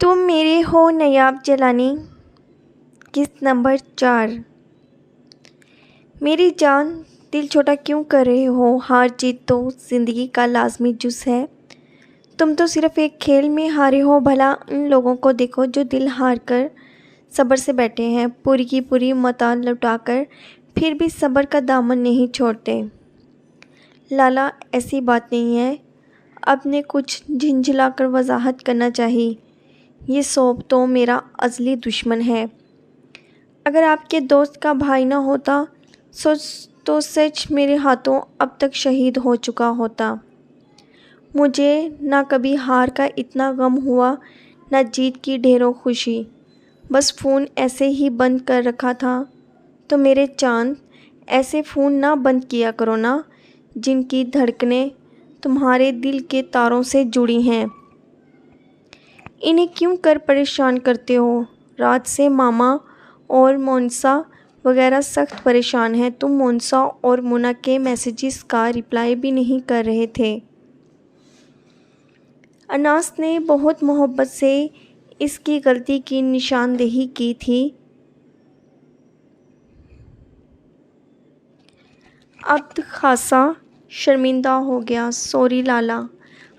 तुम मेरे हो नायाब जलानी। किस्त नंबर 4। मेरी जान, दिल छोटा क्यों कर रहे हो? हार जीत तो ज़िंदगी का लाजमी जुज़ है। तुम तो सिर्फ एक खेल में हारे हो। भला उन लोगों को देखो जो दिल हार कर सब्र से बैठे हैं, पूरी की पूरी मता लुटाकर फिर भी सब्र का दामन नहीं छोड़ते। लाला, ऐसी बात नहीं है। अब ने कुछ झिंझलाकर वजाहत करना चाहिए। ये सौंप तो मेरा अज़ली दुश्मन है। अगर आपके दोस्त का भाई ना होता तो सच मेरे हाथों अब तक शहीद हो चुका होता। मुझे ना कभी हार का इतना गम हुआ, ना जीत की ढेरों खुशी। बस फ़ोन ऐसे ही बंद कर रखा था। तो मेरे चांद, ऐसे फ़ोन ना बंद किया करो ना, जिनकी धड़कनें तुम्हारे दिल के तारों से जुड़ी हैं। इन्हें क्यों कर परेशान करते हो? रात से मामा और मोनसा वगैरह सख्त परेशान हैं। तुम मोनसा और मुना के मैसेजेस का रिप्लाई भी नहीं कर रहे थे। अनास ने बहुत मोहब्बत से इसकी गलती की निशानदेही की थी। अब खासा शर्मिंदा हो गया। सॉरी लाला,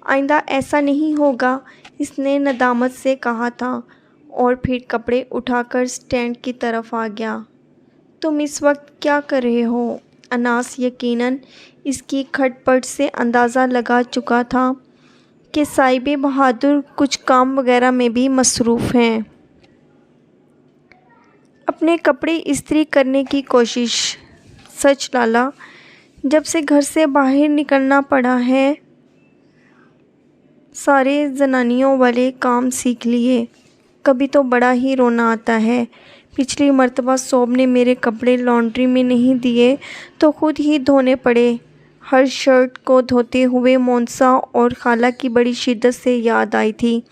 आइंदा ऐसा नहीं होगा, इसने नदामत से कहा था और फिर कपड़े उठाकर स्टैंड की तरफ आ गया। तुम इस वक्त क्या कर रहे हो? अनास यकीनन इसकी खटपट से अंदाज़ा लगा चुका था कि साहिबे बहादुर कुछ काम वगैरह में भी मसरूफ़ हैं। अपने कपड़े इस्त्री करने की कोशिश। सच लाला, जब से घर से बाहर निकलना पड़ा है, सारे जनानियों वाले काम सीख लिए। कभी तो बड़ा ही रोना आता है। पिछली मर्तबा सोब ने मेरे कपड़े लॉन्ड्री में नहीं दिए तो खुद ही धोने पड़े। हर शर्ट को धोते हुए मोनसा और खाला की बड़ी शिद्दत से याद आई थी।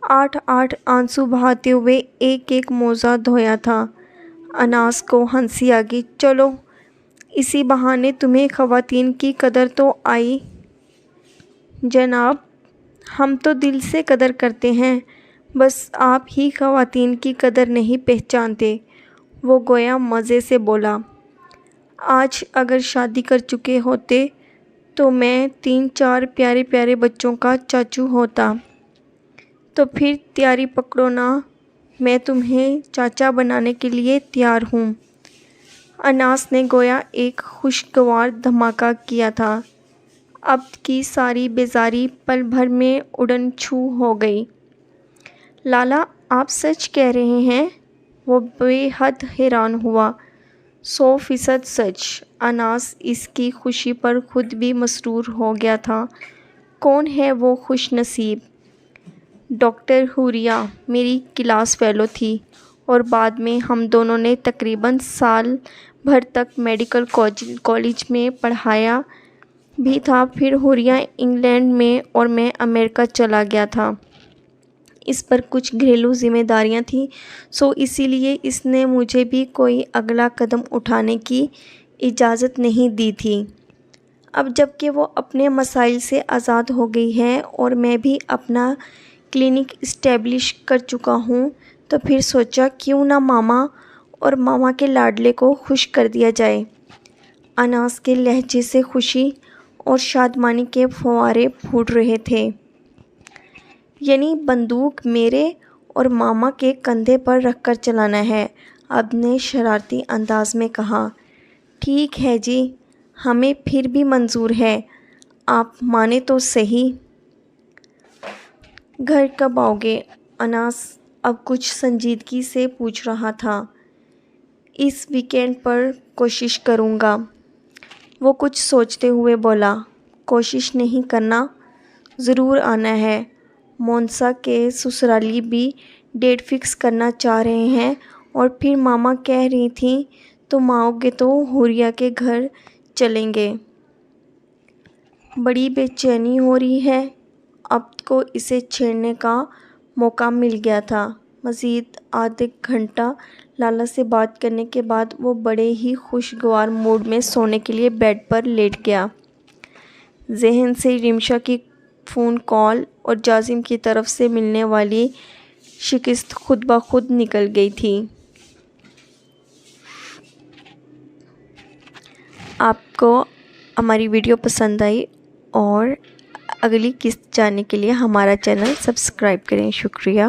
8-8 आंसू बहाते हुए एक एक मोज़ा धोया था। अनास को हंसी आ गई। चलो, इसी बहाने तुम्हें ख़वातीन की कदर तो आई। जनाब, हम तो दिल से कदर करते हैं, बस आप ही ख़वातीन की कदर नहीं पहचानते। वो गोया मज़े से बोला। आज अगर शादी कर चुके होते तो मैं 3-4 प्यारे प्यारे बच्चों का चाचू होता। तो फिर तैयारी पकड़ो ना, मैं तुम्हें चाचा बनाने के लिए तैयार हूँ। अनास ने गोया एक खुशगवार धमाका किया था। अब की सारी बेजारी पल भर में उड़न छू हो गई। लाला, आप सच कह रहे हैं? वो बेहद हैरान हुआ। 100% सच। अनास इसकी खुशी पर खुद भी मसरूर हो गया था। कौन है वो खुश नसीब? डॉक्टर हुरिया मेरी क्लास फेलो थी और बाद में हम दोनों ने तकरीबन साल भर तक मेडिकल कॉलेज में पढ़ाया भी था। फिर हुरिया इंग्लैंड में और मैं अमेरिका चला गया था। इस पर कुछ घरेलू जिम्मेदारियां थीं, सो इसीलिए इसने मुझे भी कोई अगला कदम उठाने की इजाज़त नहीं दी थी। अब जबकि वो अपने मसाइल से आज़ाद हो गई है और मैं भी अपना क्लिनिक इस्टेब्लिश कर चुका हूँ, तो फिर सोचा क्यों ना मामा और मामा के लाडले को खुश कर दिया जाए। अनास के लहजे से खुशी और शादमानी के फव्वारे फूट रहे थे। यानी बंदूक मेरे और मामा के कंधे पर रखकर चलाना है, अब ने शरारती अंदाज में कहा। ठीक है जी, हमें फिर भी मंजूर है, आप माने तो सही। घर कब आओगे? अनास अब कुछ संजीदगी से पूछ रहा था। इस वीकेंड पर कोशिश करूँगा, वो कुछ सोचते हुए बोला। कोशिश नहीं करना, ज़रूर आना है। मोनसा के ससुराली भी डेट फिक्स करना चाह रहे हैं और फिर मामा कह रही थी तुम आओगे तो हुरिया के घर चलेंगे। बड़ी बेचैनी हो रही है। अब को इसे छेड़ने का मौका मिल गया था। मज़ीद आधे घंटा लाला से बात करने के बाद वो बड़े ही खुशगवार मूड में सोने के लिए बेड पर लेट गया। जहन से रिमशा की फ़ोन कॉल और जाजिम की तरफ से मिलने वाली شکست خود بخود نکل گئی تھی۔ آپ کو ہماری ویڈیو پسند آئی اور اگلی قسط جاننے کے لیے ہمارا چینل سبسکرائب کریں۔ شکریہ۔